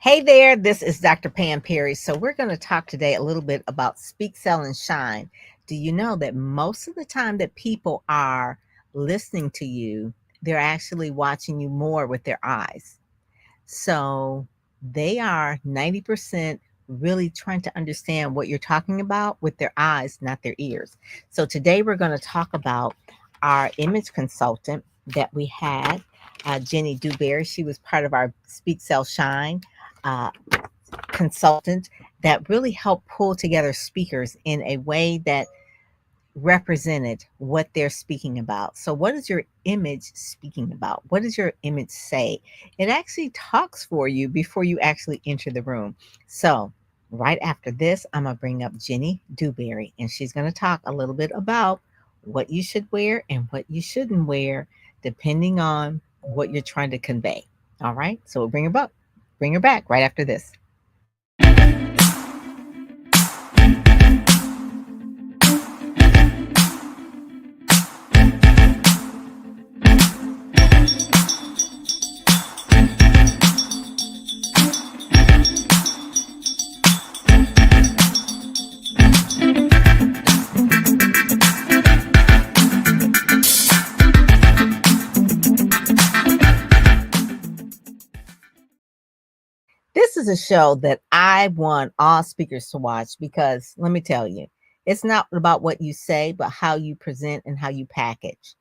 Hey there, this is Dr. Pam Perry. So, we're going to talk today a little bit about speak, sell, and shine. Do you know that most of the time that people are listening to you, they're actually watching you more with their eyes? So, they are 90% really trying to understand what you're talking about with their eyes, not their ears. So, today we're going to talk about our image consultant that we had, Jenny Dewberry. She was part of our Speak, Sell, Shine uh, consultant that really helped pull together speakers in a way that represented what they're speaking about. So, what is your image speaking about? What does your image say? It actually talks for you before you actually enter the room. So, right after this, I'm going to bring up Jenny Dewberry, and she's going to talk a little bit about what you should wear and what you shouldn't wear, depending on what you're trying to convey. All right. So, we'll bring her back right after this. This is a show that I want all speakers to watch because let me tell you, it's not about what you say, but how you present and how you package.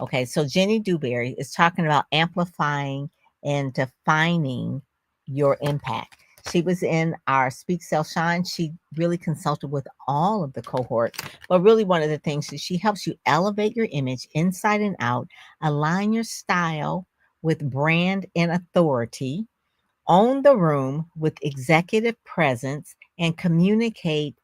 Okay, so Jenny Dewberry is talking about amplifying and defining your impact. She was in our Speak Sell Shine. She really consulted with all of the cohorts. But really, one of the things is she helps you elevate your image inside and out, align your style with brand and authority, own the room with executive presence, and communicate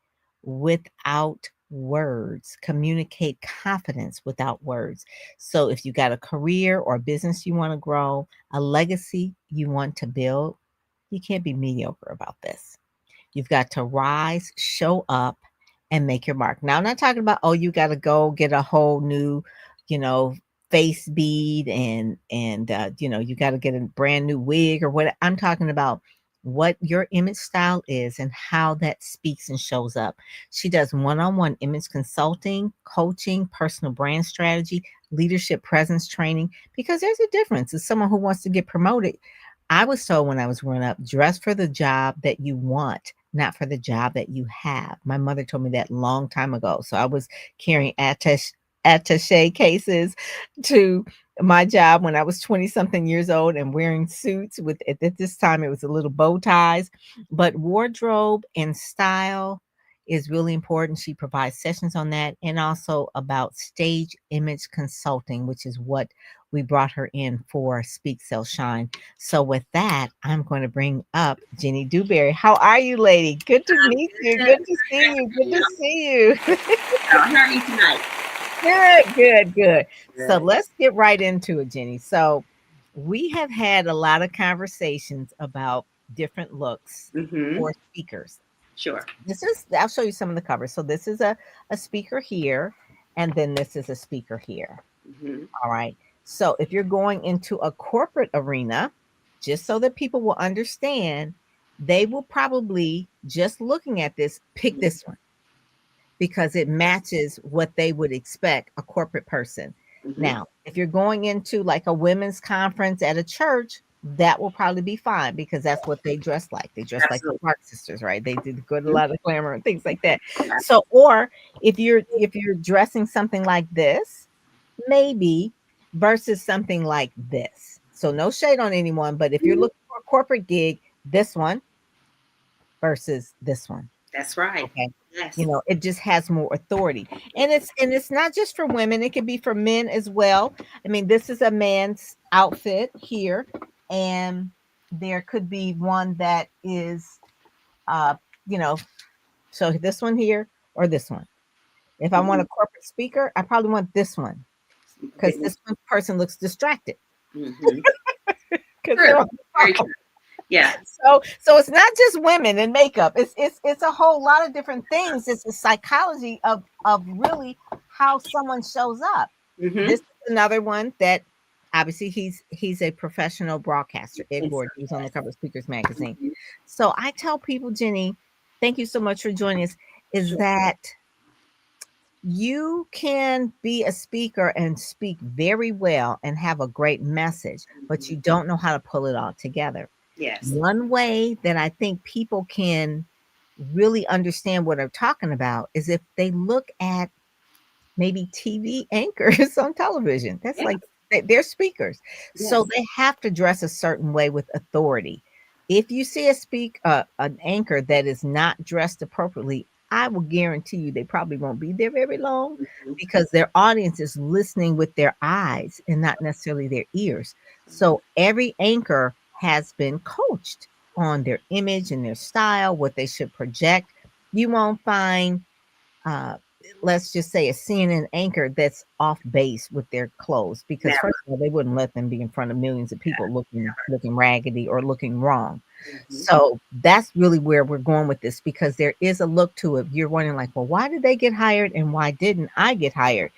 without words. Communicate confidence without words. So, if you got a career or business you want to grow, a legacy you want to build, you can't be mediocre about this. You've got to rise, show up, and make your mark. Now, I'm not talking about, oh, you got to go get a whole new, you know, face bead and you got to get a brand new wig or what. I'm talking about what your image style is and how that speaks and shows up. She does one-on-one image consulting, coaching, personal brand strategy, leadership presence training, because there's a difference. As someone who wants to get promoted, I was told when I was growing up, dress for the job that you want, not for the job that you have. My mother told me that long time ago. So I was carrying attache cases to my job when I was 20 something years old and wearing suits with at this time it was a little bow ties, but wardrobe and style is really important. She provides sessions on that and also about stage image consulting, which is what we brought her in for Speak Sell Shine. So with that, I'm going to bring up Jenny Dewberry. How are you, lady? Good to I'm meet you. good. Good to see you. Good to see you. How are you tonight? Good, good, good. So Good. let's get right into it, Jenny. So we have had a lot of conversations about different looks Mm-hmm. for speakers. Sure. I'll show you some of the covers. So this is a speaker here, and then this is a speaker here. Mm-hmm. All right. So if you're going into a corporate arena, just so that people will understand, they will probably, just looking at this, pick this one because it matches what they would expect a corporate person. Mm-hmm. Now, if you're going into like a women's conference at a church, that will probably be fine because that's what they dress like. They dress like the Absolutely. Clark sisters, right? They did good a Mhm. lot of glamour and things like that. Yeah. So, or if you're dressing something like this, maybe versus something like this. So no shade on anyone, but if you're Mhm. looking for a corporate gig, this one versus this one. That's right. Okay. Yes. It just has more authority. And it's not just for women, it can be for men as well. I mean, this is a man's outfit here, and there could be one that is uh, you know, so this one here or this one. If I want Mm-hmm. a corporate speaker, I probably want this one because this one person looks distracted Mm-hmm. because True. they're on the Very phone. true. Yeah. So it's not just women in makeup. It's a whole lot of different things. It's the psychology of really how someone shows up. Mm-hmm. This is another one that obviously he's a professional broadcaster. Ed It's Ward, he was on the yes. cover of Speakers Magazine. Mhm. So I tell people, Jenny, thank you so much for joining us, is Sure. that you can be a speaker and speak very well and have a great message, but Mhm. you don't know how to pull it all together. Yes. One way that I think people can really understand what I'm talking about is if they look at maybe TV anchors on television. That's Yeah. like they're speakers. So Yes. they have to dress a certain way with authority. If you see an anchor that is not dressed appropriately, I will guarantee you they probably won't be there very long Mhm. because their audience is listening with their eyes and not necessarily their ears. So every anchor has been coached on their image and their style, what they should project. You won't find uh, let's just say a CNN anchor that's off base with their clothes because Never. first of all they wouldn't let them be in front of millions of people looking raggedy or looking wrong. Mhm. So that's really where we're going with this because there is a look to it. You're wondering like, well, why did they get hired and why didn't I get hired?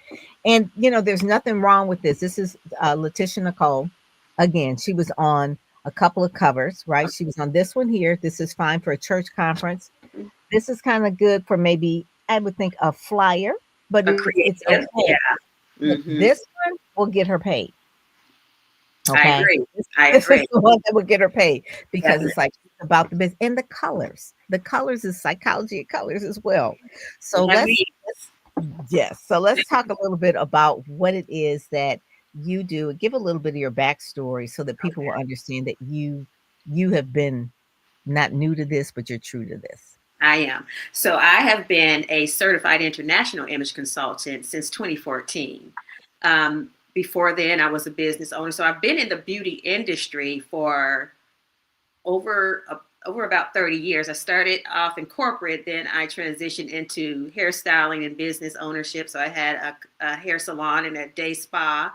And there's nothing wrong with this. This is Letitia Nicole. Again, she was on a couple of covers, right? She was on this one here. This is fine for a church conference. This is kinda good for maybe, I would think, a flyer, but A it's creative. okay. Yeah. But Mhm. this one will get her paid, I okay? agree. This I this is agree. the one that will get her paid because Definitely. it's like it's about the business and the colors. The colors is psychology of colors as well. We So have let's yes, so let's talk a little bit about what it is that you do. Give a little bit of your backstory so that people will okay. understand that you have been not new to this, but you're true to this. I am. So I have been a certified international image consultant since 2014. Before then, I was a business owner. So I've been in the beauty industry for over over about 30 years. I started off in corporate, then I transitioned into hairstyling and business ownership. So I had a hair salon and a day spa,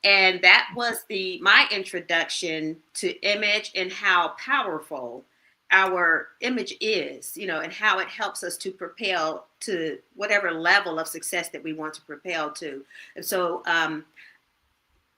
and that was the my introduction to image and how powerful our image is, and how it helps us to propel to whatever level of success that we want to propel to. And so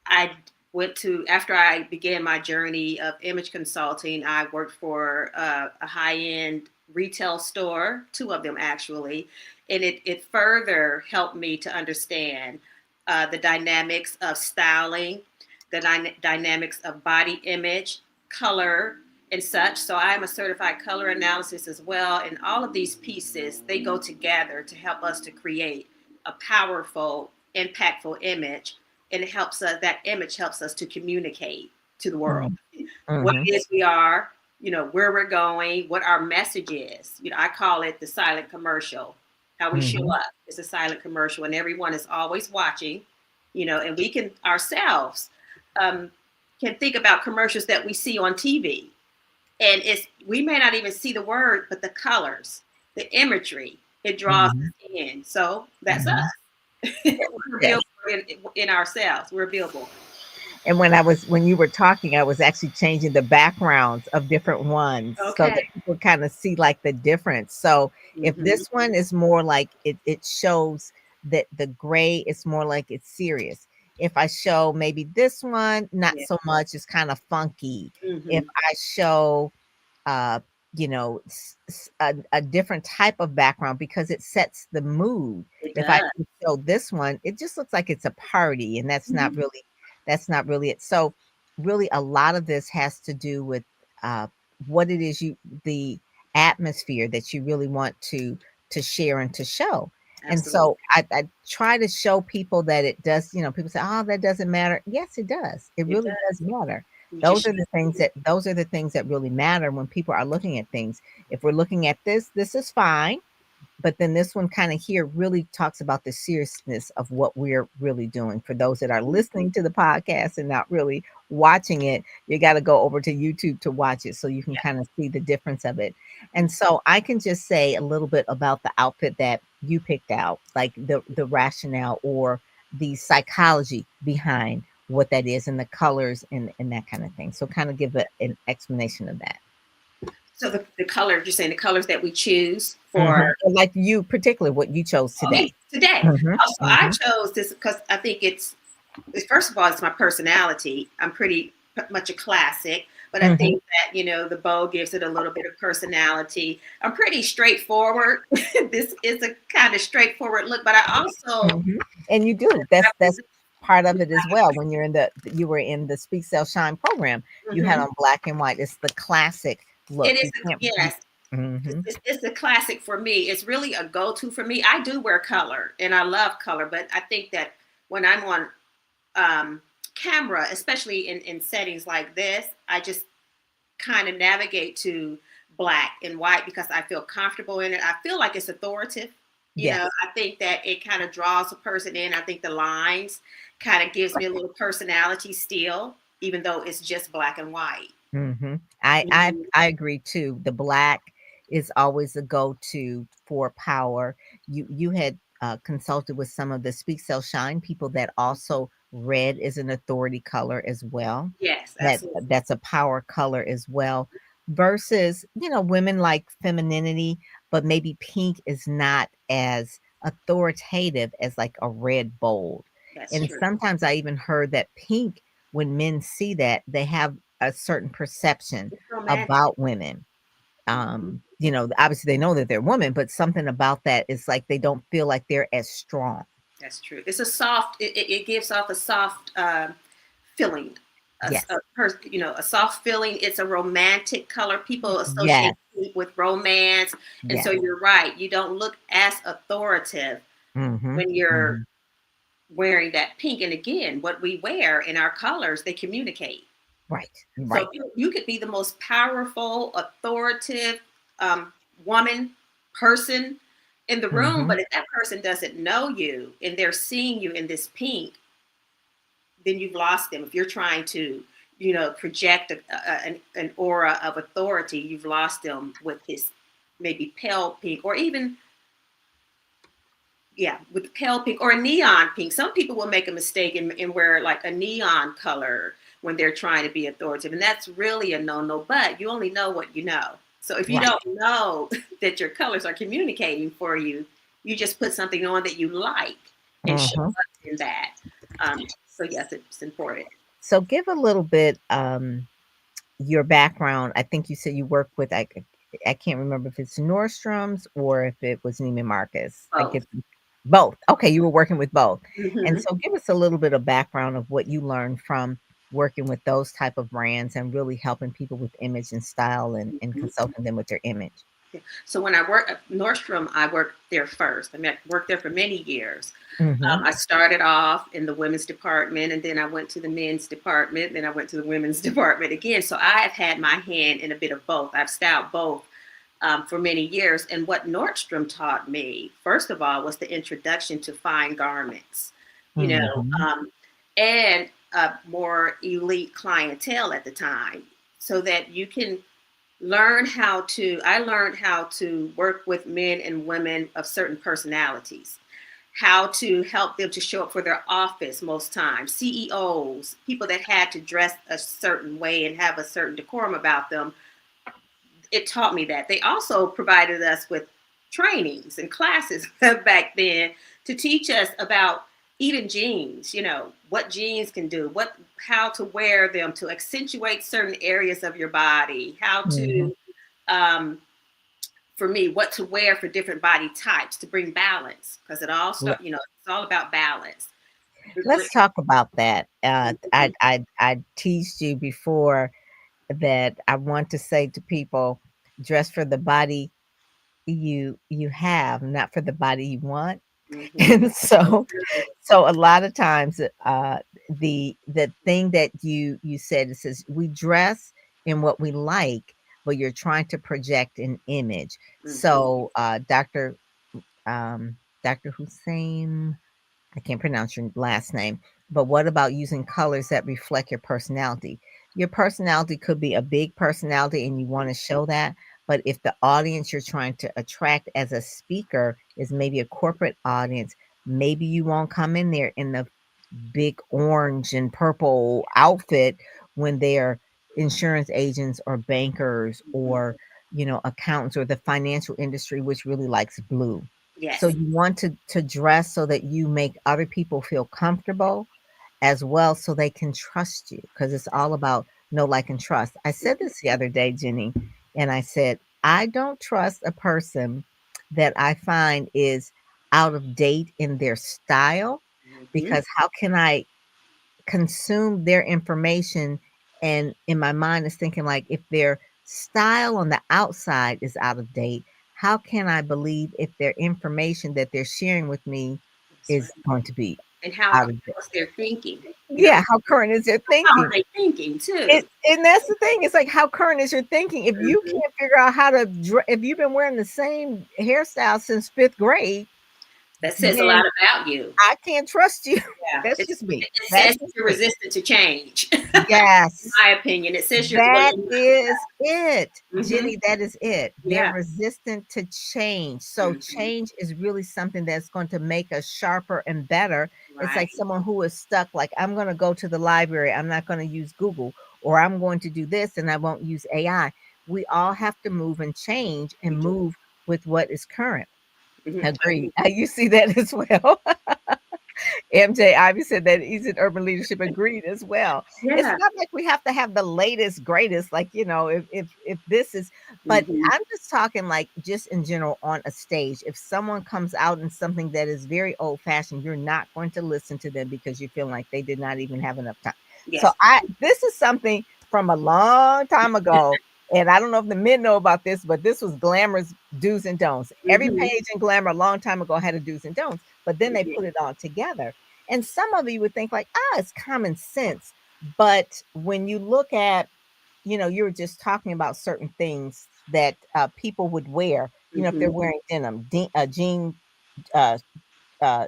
I went to, after I began my journey of image consulting, I worked for a high end retail store, two of them actually, and it further helped me to understand the dynamics of styling, the dynamics of body image, color, and such. So I am a certified color analysis as well, and all of these pieces they go together to help us to create a powerful, impactful image, and it helps us, that image helps us to communicate to the world Mhm, what mhm, it is we are, where we're going, what our message is. I call it the silent commercial. How we show mhm, up is a silent commercial, and everyone is always watching. And we can ourselves um, can think about commercials that we see on TV, and we may not even see the word, but the colors, the imagery, it draws mhm, us in. So that's us. mhm. We're a Yes. billboard in ourselves. We're a billboard. And when you were talking, I was actually changing the backgrounds of different ones so Okay. that people kind of see like the difference. So if Hmm. this one is more like it shows that the gray is more like it's serious. If I show maybe this one, not Yeah. so much, it's kind of funky. If Hmm. I show uh, a different type of background because it sets the mood. It If I does. show this one, it just looks like it's a party, and Mhm. that's not really it. So, really, a lot of this has to do with uh, what it is the atmosphere that you really want to share and to show. And Absolutely. so I try to show people that it does, people say, oh, that doesn't matter. Yes, it does. It It really does. does matter. You just Those are the things that really matter when people are looking at things. If we're looking at this is fine, but then this one kind of here really talks about the seriousness of what we're really doing. For those that are listening to the podcast and not really watching it, you got to go over to YouTube to watch it so you can yeah. kind of see the difference of it. And so I can just say a little bit about the outfit that you picked out, like the rationale or the psychology behind what that is and the colors and that kind of thing. So kind of give an explanation of that. So the color, you're saying the colors that we choose for Mhm. Like you, particularly what you chose me today. today. Mhm, Also, I mhm, chose this because I think it's first of all, it's my personality. I'm pretty much a classic, but I Hmm. think that, the bow gives it a little bit of personality. I'm pretty straightforward. This is a kind of straightforward look, but I also Hmm. And you do. That's represent. part of it as well. When you were in the Speak Sell Shine program, you had Mhm. on black and white. It's the classic look. It is, You can't. You, yes. hmm. It's a classic for me. It's really a go-to for me. I do wear color, and I love color, but I think that when I'm on um, camera, especially in settings like this, I just kind of navigate to black and white because I feel comfortable in it. I feel like it's authoritative. Yes. I think that it kind of draws a person in. I think the lines kind of gives me a little personality still, even though it's just black and white. Hmm. I, I Mhm. I agree too. The black is always a go-to for power. You had consulted with some of the Speak Sell Shine people that also red is an authority color as well. Yes, absolutely. That's a power color as well. Versus, women like femininity, but maybe pink is not as authoritative as like a red bold. That's And true. sometimes I even heard that pink, when men see that, they have a certain perception It's romantic. about women. Obviously they know that they're women, but something about that is like they don't feel like they're as strong. That's true. It's a soft. It gives off a soft feeling. Yes. A soft feeling. It's a romantic color. People Yes. associate pink with romance, and so Yes. you're right. You don't look as authoritative Mhm. when you're Mhm. wearing that pink. And again, what we wear in our colors, they communicate. Right. So Right. you could be the most powerful, authoritative um, woman, person in the room, but Mhm. if that person doesn't know you and they're seeing you in this pink, then you've lost them. If you're trying to, project an aura of authority, you've lost them with this maybe pale pink or even, yeah, with pale pink or a neon pink. Some people will make a mistake and wear like a neon color when they're trying to be authoritative. And that's really a no-no, but you only know what you know. So if you Right. don't know that your colors are communicating for you, you just put something on that you like and show Mhm. up in that. So yes, it's important. So give a little bit your background. I think you said you work with I can't remember if it's Nordstrom's or if it was Neiman Marcus. I Both. get both. Okay, you were working with both. And Hmm. so give us a little bit of background of what you learned from working with those type of brands and really helping people with image and style and consulting them with their image. So when I worked at Nordstrom, I worked there first. I mean, I worked there for many years. Mhm. I started off in the women's department, and then I went to the men's department. Then I went to the women's department again. So I have had my hand in a bit of both. I've styled both for many years. And what Nordstrom taught me, first of all, was the introduction to fine garments, you know, Mhm. and a more elite clientele at the time, so that you can I learned how to work with men and women of certain personalities, how to help them to show up for their office most times, CEOs, people that had to dress a certain way and have a certain decorum about them. It taught me that. They also provided us with trainings and classes back then to teach us about even jeans, what jeans can do, how to wear them to accentuate certain areas of your body, how Mhm. to um, for me, what to wear for different body types to bring balance, because it's all about balance. Let's talk about that. I teased you before that I want to say to people, dress for the body you have, not for the body you want. Mm-hmm. And so a lot of times, the thing that you said, it says we dress in what we like, but you're trying to project an image. Mm-hmm. So, um, Dr. Hussein, I can't pronounce your last name, but what about using colors that reflect your personality? Your personality could be a big personality and you want to show that, but if the audience you're trying to attract as a speaker is maybe a corporate audience, maybe you won't come in there in the big orange and purple outfit when they're insurance agents or bankers or accountants or the financial industry which really likes blue. So Yes. you want to dress so that you make other people feel comfortable as well so they can trust you because it's all about know, like, and trust. I said this the other day, Jenny, and I said, I don't trust a person that I find is out of date in their style Mm-hmm. because how can I consume their information? And in my mind is thinking like if their style on the outside is out of date, how can I believe if their information that they're sharing with me That's is right. going to be And out of date? how's their thinking? You know, Yeah, how current is their how are thinking? they thinking too? And that's the thing. It's like how current is your thinking? If you Hmm. can't figure out how to, if you've been wearing the same hairstyle since fifth grade, That says a then lot about you. I can't trust you. Yeah, That's just me. it That's says that just you're me. resistant to change. In Yes. my opinion, it says you're well. That is it, Mm-hmm. Jenny, that is it. They're Yeah. resistant to change. So Hmm. change is really something that's going to make us sharper and better. It's like Right. someone who is stuck, like, I'm going to go to the library, I'm not going to use Google, or I'm going to do this and I won't use AI. We all have to move and change We and do. move with what is current. Hmm. Agreed. You see that as well. MJ Ivy said that he's in urban leadership agreed as well. It's Yeah. not like we have to have the latest, greatest, like, if this is, but Hmm. I'm just talking like just in general on a stage. If someone comes out in something that is very old fashioned, you're not going to listen to them because you feel like they did not even have enough time. So Yes. this is something from a long time ago. And I don't know if the men know about this, but this was Glamour's do's and don'ts. Every Hmm. page in Glamour a long time ago had a do's and don'ts, but then they put it all together. And some of you would think like, it's common sense. But when you look at, you were just talking about certain things that people would wear, if Hmm. they're wearing denim, jean uh,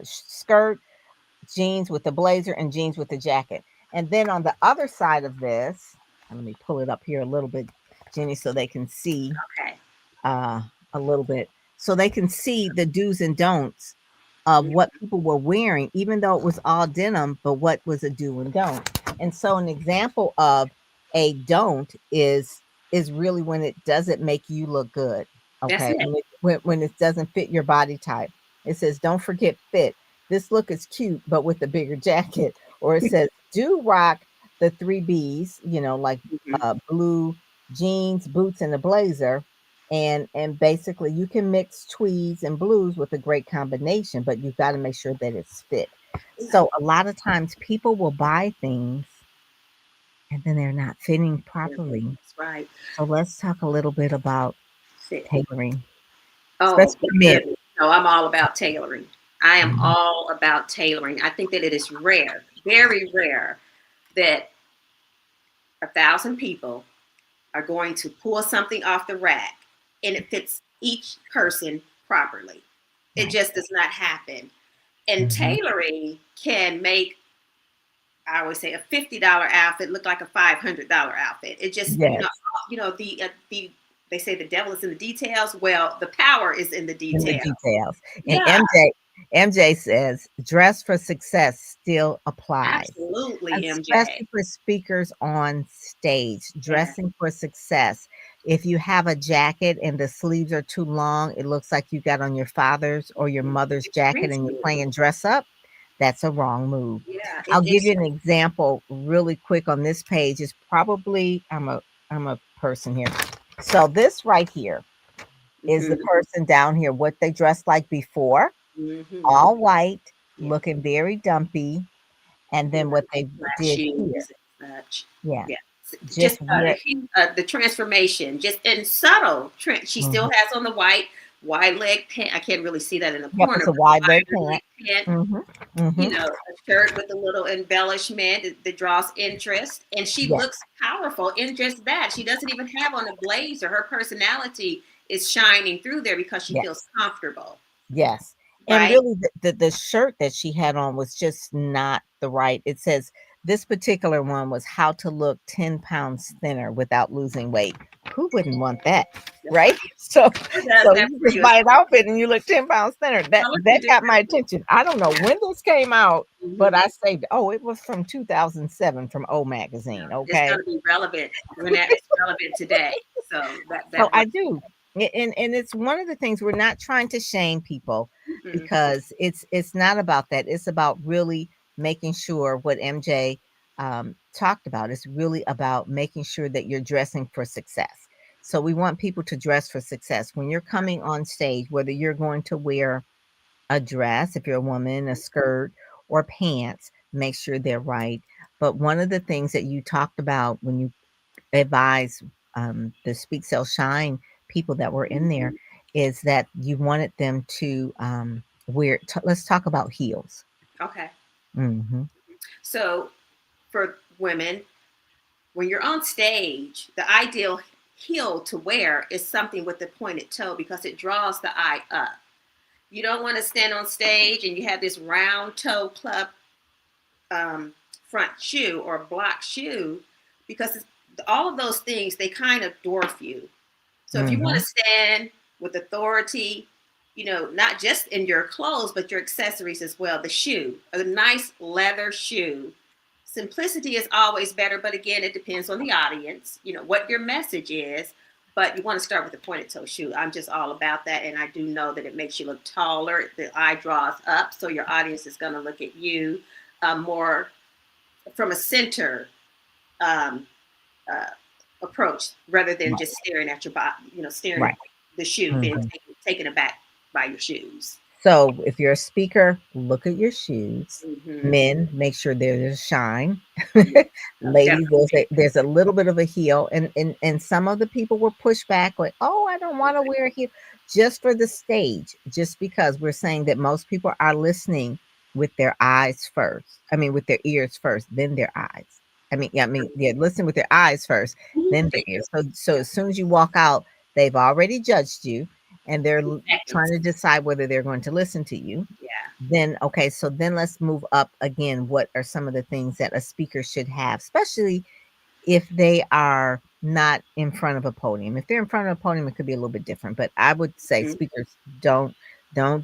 skirt, jeans with the blazer, and jeans with the jacket. And then on the other side of this, and let me pull it up here a little bit, Jenny, so they can see Okay. uh, a little bit so they can see the do's and don'ts of what people were wearing, even though it was all denim, but what was a do and don't. And so an example of a don't is really when it doesn't make you look good. That's Okay. it. When it doesn't fit your body type. It says, don't forget fit. This look is cute, but with the bigger jacket. Or it says, do rock the three B's, like Hmm. blue jeans, boots, and a blazer, and basically you can mix tweeds and blues with a great combination, but you've got to make sure that it's fit. Yeah. So a lot of times people will buy things and then they're not fitting properly. That's right. So let's talk a little bit about Fit. tailoring, Oh, especially for my men. goodness. No, I'm all about tailoring. I am Mhm. all about tailoring. I think that it is rare, very rare, that 1,000 people are going to pull something off the rack and it fits each person properly. It Right. just does not happen. And Mhm. tailoring can make, I always say, a $50 outfit look like a $500 outfit. It just, Yes, they say the devil is in the details. Well, the power is in the in the detail. details. And Yeah, MJ says, dress for success still applies. absolutely, MJ. Especially for speakers on stage, Yeah. dressing for success. If you have a jacket and the sleeves are too long, it looks like you got on your father's or your mother's jacket Extreme and you're smooth. playing dress up. That's a wrong move. Yeah, I'll give you an example really quick on this page. Is probably I'm a person here. So this right here is the mhm, person down here, what they dressed like before, mhm. all white, Yeah. looking very dumpy, and Yeah, then what they flat did here. shoes and such. Yeah, Yeah. just wear. The transformation, just in subtle. She still Mhm. has on the wide leg pant. I can't really see that in the Yep, corner, it's a but the wide leg wider leg pant. pant. Mhm, You mhm. know, a shirt with a little embellishment that draws interest, and she Yes, looks powerful in just that. She doesn't even have on a blazer. Her personality is shining through there because she feels yes, comfortable, yes. And right? really the shirt that she had on was just not the right. It says this particular one was how to look 10 pounds thinner without losing weight. Who wouldn't want that? That's Right? right. So Who does so that you for just you? buy an outfit and you look 10 pounds thinner. That Color that you got my attention. I don't know Yeah. when this came out, but Hmm. I saved it. Oh, it was from 2007 from O Magazine. It's Okay. going to be relevant when it's relevant today. So So that I works. do. And it's one of the things we're not trying to shame people Mhm. because it's not about that. It's about really making sure what MJ talked about is really about making sure that you're dressing for success. So we want people to dress for success when you're coming on stage, whether you're going to wear a dress, if you're a woman, a skirt, or pants, make sure they're right. But one of the things that you talked about when you advise the Speak Sell Shine people that were in there is that you wanted them to wear. Let's talk about heels. Okay. Hmm. So for women, when you're on stage, the ideal heel to wear is something with the pointed toe because it draws the eye up. You don't want to stand on stage and you have this round toe club um, front shoe or block shoe because all of those things, they kind of dwarf you. So if you want Hmm. to stand with authority, not just in your clothes, but your accessories as well, the shoe, a nice leather shoe. Simplicity is always better, but again, it depends on the audience, what your message is. But you want to start with the pointed toe shoe. I'm just all about that. And I do know that it makes you look taller. The eye draws up. So your audience is going to look at you more from a center um, uh, approach rather than Right. just staring at your body, staring at Right. the shoe, being Hmm. taken aback by your shoes. So if you're a speaker, look at your shoes. Mm-hmm. Men, make sure there's a shine. Yeah, Ladies, definitely. there's a little bit of a heel, and some of the people were pushed back like, oh, I don't want to wear a heel just for the stage, just because we're saying that most people are listening with their eyes first. I mean, with their ears first, then their eyes. Yeah, listen with their eyes first, Mhm. then their Thank you. ears. So Yeah, as soon as you walk out, they've already judged you, and they're trying seconds. to decide whether they're going to listen to you. Yeah. Then okay, so then let's move up again. What are some of the things that a speaker should have, especially if they are not in front of a podium? If they're in front of a podium, it could be a little bit different. But I would say Mhm. speakers don't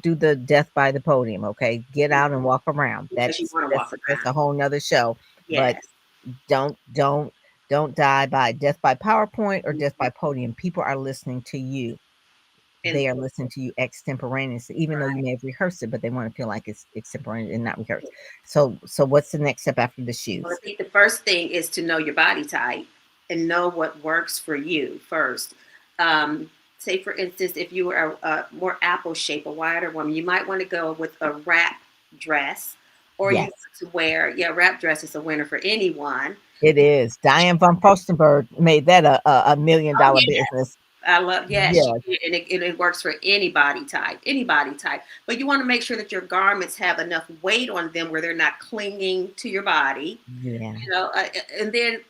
do the death by the podium. Okay, get out and walk around. Because you That's want to that's walk that's around. a whole nother show. But Yes. don't don't don't die by death by PowerPoint or death Mhm. by podium. People are listening to you. And They are listening to you extemporaneously, even though you right. may have rehearsed it, but they want to feel like it's extemporaneous and not rehearsed. So what's the next step after the Well, I shoes? think the first thing is to know your body type and know what works for you first. Say, for instance, if you are a more apple shape, a wider woman, you might want to go with a wrap dress, or you Yes, want to wear, yeah, wrap dress is a winner for anyone. it is. Diane von Furstenberg made that a million Oh, dollar yeah. business. I love, yes, she Yes, did. And it works for any body type, any body type. But you want to make sure that your garments have enough weight on them where they're not clinging to your body, yeah. and then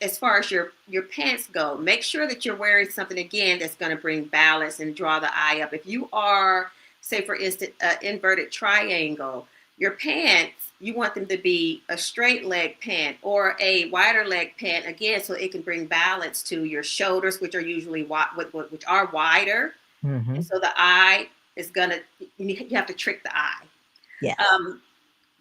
as far as your pants go, make sure that you're wearing something again that's going to bring balance and draw the eye up. If you are, say, for instance, an inverted triangle, your pants, you want them to be a straight leg pant or a wider leg pant again, so it can bring balance to your shoulders, which are usually which are wider, and Hmm. so the eye is gonna, you have to trick the eye. Yes. Um,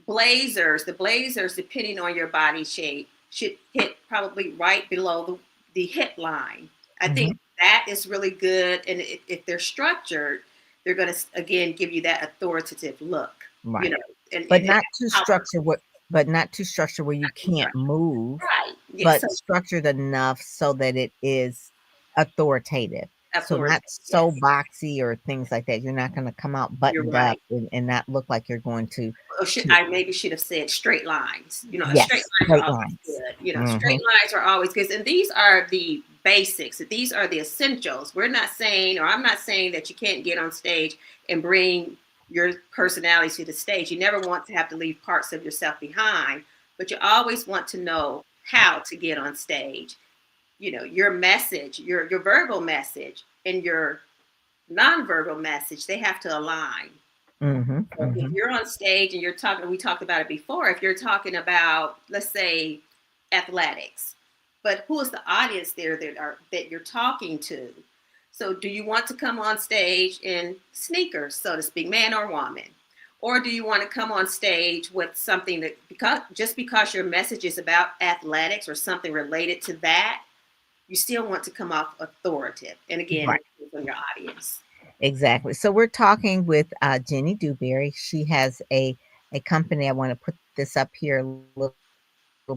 the blazers, depending on your body shape, should hit probably right below the hip line. I Hmm. think that is really good. And if they're structured, they're going to, again, give you that authoritative look, you Right. know, and But it not too power. structured. But not too structured where you Not too can't structured. move, Right. Yes. but So structured enough so that it is authoritative. So not authoritative. so Yes. boxy or things like that. You're not going to come out You're buttoned up right. and not look like you're going Or should to I maybe should have said straight lines. Straight yes, lines are straight always lines. good. Hmm. Straight lines are always good. And these are the basics. These are the essentials. We're not saying, or I'm not saying that you can't get on stage and bring your personality to the stage. You never want to have to leave parts of yourself behind, but you always want to know how to get on stage. Your message, your verbal message and your nonverbal message, they have to align. Hmm. So if Hmm. you're on stage and you're talking, we talked about it before, if you're talking about, let's say, athletics, but who is the audience there that you're talking to? So do you want to come on stage in sneakers, so to speak, man or woman? Or do you want to come on stage with something that, because your message is about athletics or something related to that, you still want to come off authoritative. And again, Right. it depends on your audience. Exactly. So we're talking with Jenny Dewberry. She has a company. I want to put this up here a little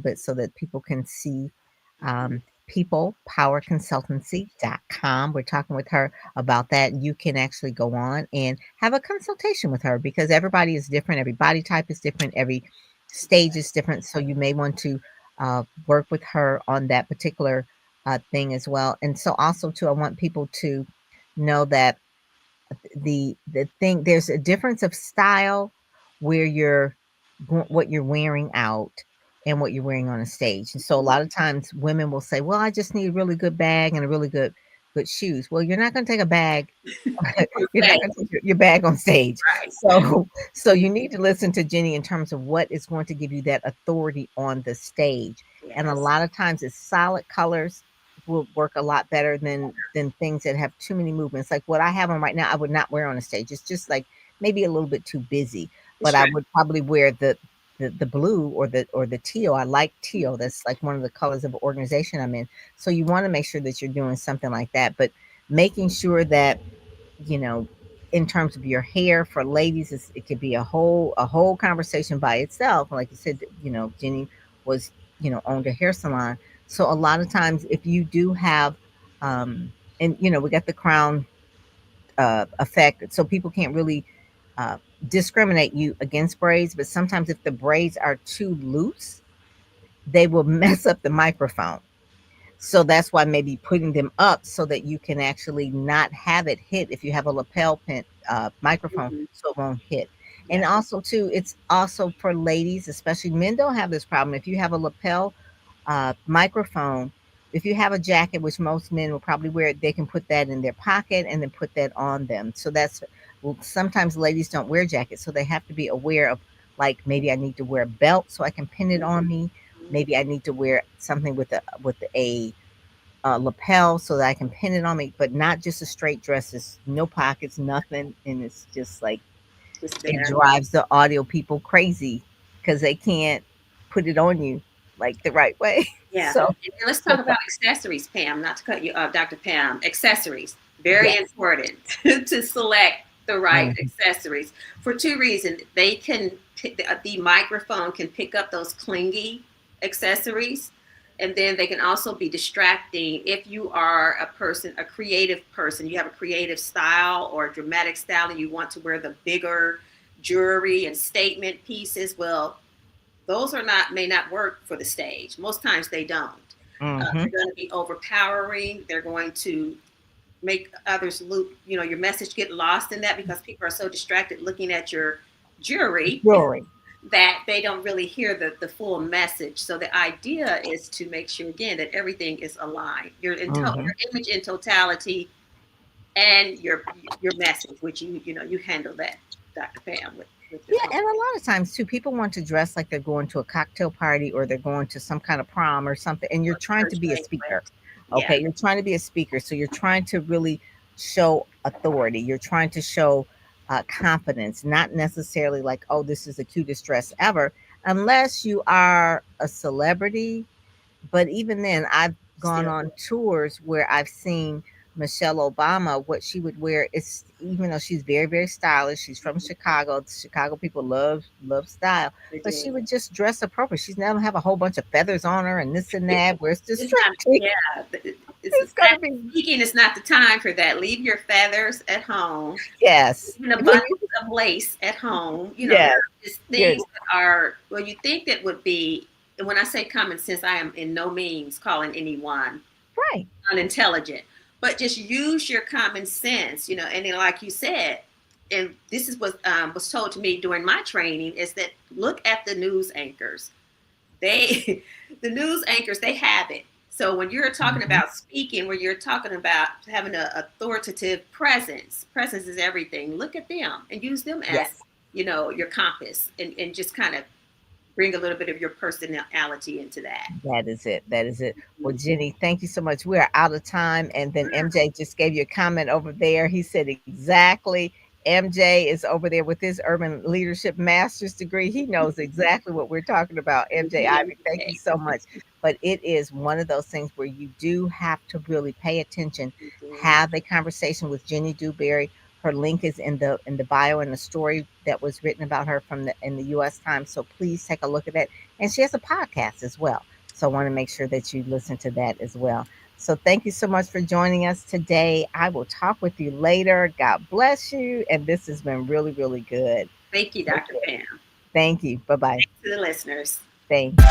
bit so that people can see peoplepowerconsultancy.com. We're talking with her about that. You can actually go on and have a consultation with her because everybody is different. Every body type is different. Every stage is different. So you may want to work with her on that particular thing as well. And so also too, I want people to know that the thing there's a difference of style where what you're wearing out and what you're wearing on a stage. And so a lot of times women will say, "Well, I just need a really good bag and a really good shoes." Well, you're not going to take a bag. You're not going to take your bag on stage. Right. So you need to listen to Jenny in terms of what is going to give you that authority on the stage. And a Yes. lot of times it's solid colors will work a lot better than things that have too many movements. Like what I have on right now, I would not wear on a stage. It's just like maybe a little bit too busy, but I Distract. would probably wear the blue or the teal. I like teal. That's like one of the colors of the organization I'm in. So you want to make sure that you're doing something like that, but making sure that you know in terms of your hair for ladies it could be a whole conversation by itself. Like you said, Jenny was owned a hair salon. So a lot of times if you do have and we got the crown effect, so people can't really uh, discriminate you against braids, but sometimes if the braids are too loose, they will mess up the microphone. So that's why maybe putting them up so that you can actually not have it hit if you have a lapel pin microphone, Mhm. so it won't hit. And Yeah. also too, it's also for ladies, especially men don't have this problem. If you have a lapel microphone, if you have a jacket, which most men will probably wear, they can put that in their pocket and then put that on them. So that's well, sometimes ladies don't wear jackets, so they have to be aware of like maybe I need to wear a belt so I can pin it on me. Maybe I need to wear something with a lapel so that I can pin it on me, but not just a straight dress. It's no pockets, nothing, and it's just like Just it there. drives the audio people crazy because they can't put it on you like the right way. Yeah. So, And then let's so talk about accessories, Pam. Not to cut you off, Dr. Pam. Accessories. Very yes. important to select the right Mhm. accessories for two reasons. They can the microphone can pick up those clingy accessories, and then they can also be distracting if you are a creative person. You have a creative style or a dramatic style, and you want to wear the bigger jewelry and statement pieces. Well, those are not may not work for the stage. Most times they don't. Mhm. They're going to be overpowering. They're going to make others look. Your message get lost in that because people are so distracted looking at your jewelry Jewelry. that they don't really hear the full message. So the idea is to make sure again that everything is aligned. Mhm. Your image in totality and your message, which you handle that, Dr. Pam, with your Yeah, own and a lot of times too, people want to dress like they're going to a cocktail party or they're going to some kind of prom or something, and you're trying to church be a banquet. speaker. Yeah. Okay, you're trying to be a speaker, so you're trying to really show authority. You're trying to show confidence, not necessarily like, oh, this is the cutest dress ever, unless you are a celebrity. But even then, I've gone Still. on tours where I've seen Michelle Obama, what she would wear is, even though she's very, very stylish, she's from Chicago. Chicago people love style, They but she do. would just dress appropriate. She's never have a whole bunch of feathers on her and this and that, where it's It's not, distracting. yeah. It's gonna be Speaking is not the time for that. Leave your feathers at home, yes. even a When bundle you of lace at home. There yes, are just you're things that are, well, you think that would be, and when I say common sense, I am in no means calling anyone right. unintelligent, but just use your common sense, and then, like you said, and this is what was told to me during my training is that look at the news anchors. They the news anchors, they have it. So when you're talking Mhm. about speaking, where you're talking about having an authoritative presence is everything. Look at them and use them as Yes. your compass, and just kind of bring a little bit of your personality into that. That is it. That is it. Well, Jenny, thank you so much. We are out of time. And then MJ just gave you a comment over there. He said exactly. MJ is over there with his urban leadership master's degree. He knows exactly what we're talking about. MJ Ivy, thank you so much. But it is one of those things where you do have to really pay attention, have a conversation with Jenny Dewberry. Her link is in the bio and the story that was written about her from the in the U.S. Times. So please take a look at that. And she has a podcast as well. So I want to make sure that you listen to that as well. So thank you so much for joining us today. I will talk with you later. God bless you. And this has been really, really good. Thank you, Dr. Pam. Thank you. Bye bye. To the listeners. Thanks.